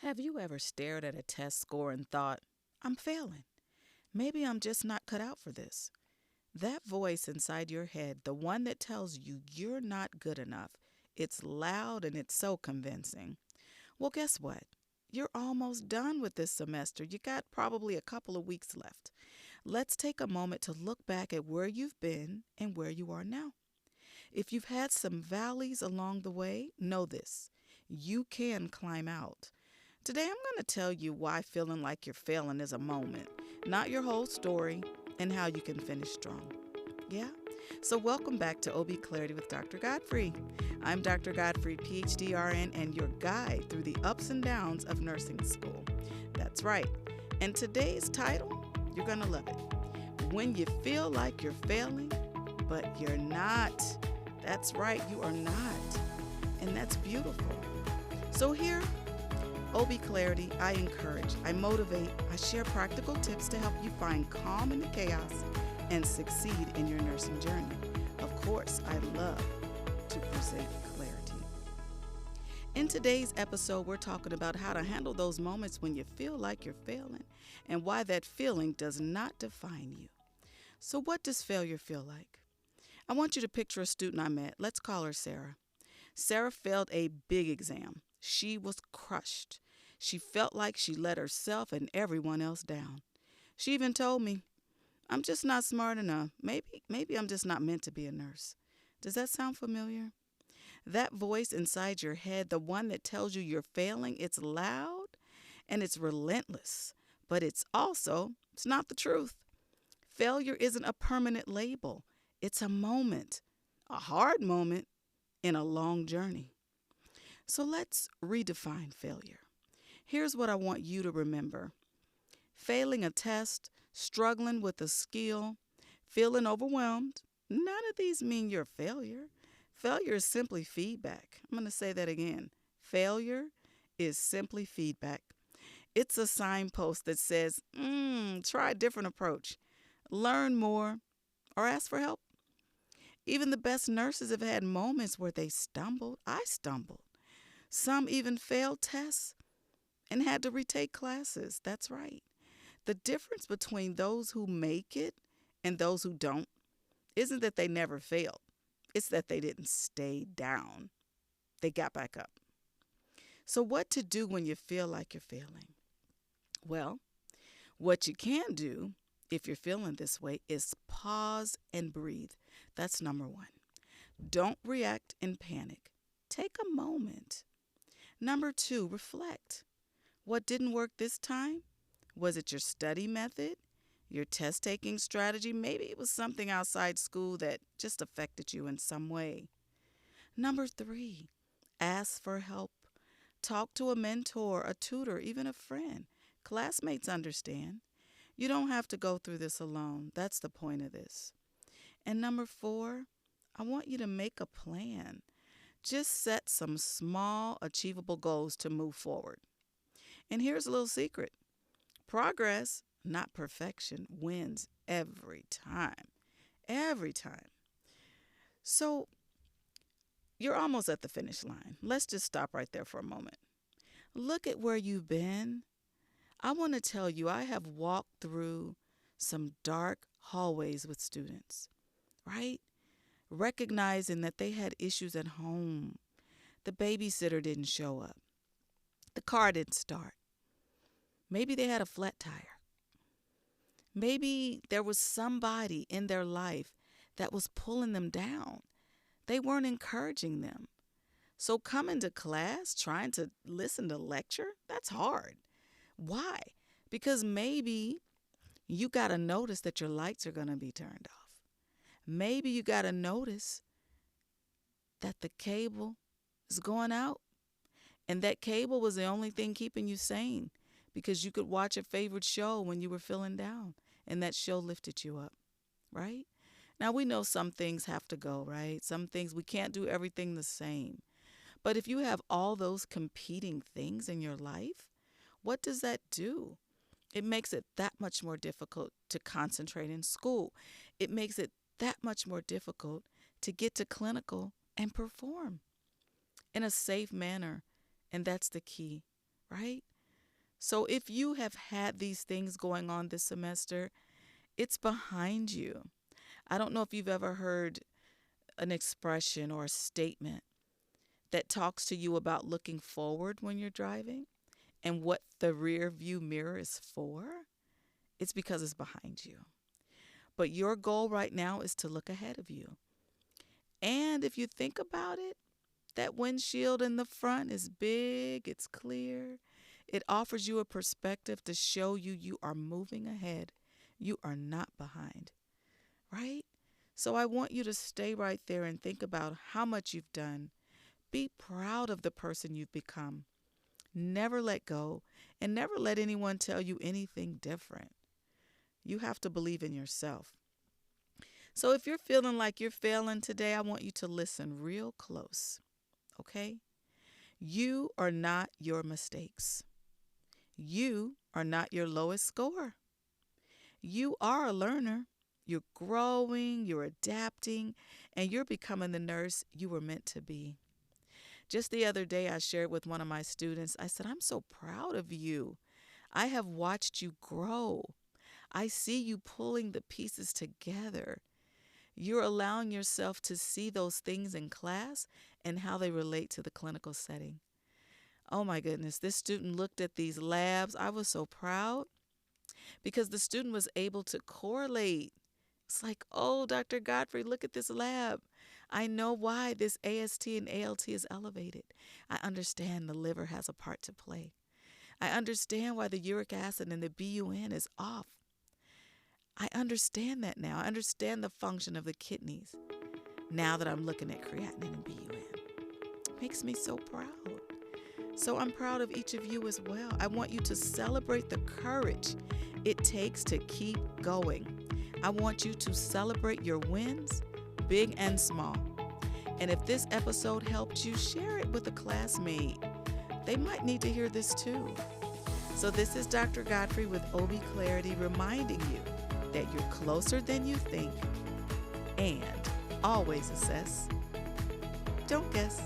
Have you ever stared at a test score and thought, I'm failing? Maybe I'm just not cut out for this? That voice inside your head, the one that tells you you're not good enough, it's loud and it's so convincing. Well, guess what? You're almost done with this semester. You got probably a couple of weeks left. Let's take a moment to look back at where you've been and where you are now. If you've had some valleys along the way, know this: you can climb out. Today, I'm going to tell you why feeling like you're failing is a moment, not your whole story, and how you can finish strong. Yeah? So, welcome back to OB Clarity with Dr. Godfrey. I'm Dr. Godfrey, PhD RN, and your guide through the ups and downs of nursing school. That's right. And today's title, you're going to love it: When You Feel Like You're Failing, but You're Not. That's right, you are not. And that's beautiful. So, here, OB Clarity, I encourage, I motivate, I share practical tips to help you find calm in the chaos and succeed in your nursing journey. Of course, I love to present clarity. In today's episode, we're talking about how to handle those moments when you feel like you're failing and why that feeling does not define you. So, what does failure feel like? I want you to picture a student I met. Let's call her Sarah. Sarah failed a big exam. She was crushed. She felt like she let herself and everyone else down. She even told me, I'm just not smart enough. Maybe I'm just not meant to be a nurse. Does that sound familiar? That voice inside your head, the one that tells you you're failing, it's loud and it's relentless, but it's not the truth. Failure isn't a permanent label. It's a moment, a hard moment in a long journey. So let's redefine failure. Here's what I want you to remember: failing a test, struggling with a skill, feeling overwhelmed, none of these mean you're a failure. Failure is simply feedback. I'm going to say that again. Failure is simply feedback. It's a signpost that says, try a different approach, learn more, or ask for help. Even the best nurses have had moments where they stumbled. I stumbled. Some even failed tests and had to retake classes. That's right. The difference between those who make it and those who don't isn't that they never failed. It's that they didn't stay down. They got back up. So, what to do when you feel like you're failing? Well, what you can do if you're feeling this way is pause and breathe. That's number one. Don't react in panic. Take a moment. Number two, reflect. What didn't work this time? Was it your study method? Your test taking strategy? Maybe it was something outside school that just affected you in some way. Number three, ask for help. Talk to a mentor, a tutor, even a friend. Classmates understand. You don't have to go through this alone. That's the point of this. And number four, I want you to make a plan. Just set some small, achievable goals to move forward. And here's a little secret: progress, not perfection, wins every time. Every time. So you're almost at the finish line. Let's just stop right there for a moment. Look at where you've been. I want to tell you, I have walked through some dark hallways with students, right? Recognizing that they had issues at home. The babysitter didn't show up. The car didn't start. Maybe they had a flat tire. Maybe there was somebody in their life that was pulling them down. They weren't encouraging them. So coming to class, trying to listen to lecture, that's hard. Why? Because maybe you got to notice that your lights are going to be turned off. Maybe you got to notice that the cable is going out, and that cable was the only thing keeping you sane because you could watch a favorite show when you were feeling down, and that show lifted you up, right? Now, we know some things have to go, right? Some things, we can't do everything the same. But if you have all those competing things in your life, what does that do? It makes it that much more difficult to concentrate in school. It makes it that much more difficult to get to clinical and perform in a safe manner. And that's the key. right? So if you have had these things going on this semester, it's behind you. I don't know if you've ever heard an expression or a statement that talks to you about looking forward when you're driving and what the rear view mirror is for. It's because it's behind you. But your goal right now is to look ahead of you. And if you think about it, that windshield in the front is big, it's clear. It offers you a perspective to show you you are moving ahead. You are not behind, right? So I want you to stay right there and think about how much you've done. Be proud of the person you've become. Never let go and never let anyone tell you anything different. You have to believe in yourself. So if you're feeling like you're failing today, I want you to listen real close, okay? You are not your mistakes. You are not your lowest score. You are a learner. You're growing, you're adapting, and you're becoming the nurse you were meant to be. Just the other day, I shared with one of my students, I said, I'm so proud of you. I have watched you grow. I see you pulling the pieces together. You're allowing yourself to see those things in class and how they relate to the clinical setting. Oh my goodness, this student looked at these labs. I was so proud because the student was able to correlate. It's like, oh, Dr. Godfrey, look at this lab. I know why this AST and ALT is elevated. I understand the liver has a part to play. I understand why the uric acid and the BUN is off. I understand that now. I understand the function of the kidneys now that I'm looking at creatinine and BUN. It makes me so proud. So I'm proud of each of you as well. I want you to celebrate the courage it takes to keep going. I want you to celebrate your wins, big and small. And if this episode helped you, share it with a classmate. They might need to hear this too. So this is Dr. Godfrey with OB Clarity reminding you that you're closer than you think and always assess. Don't guess.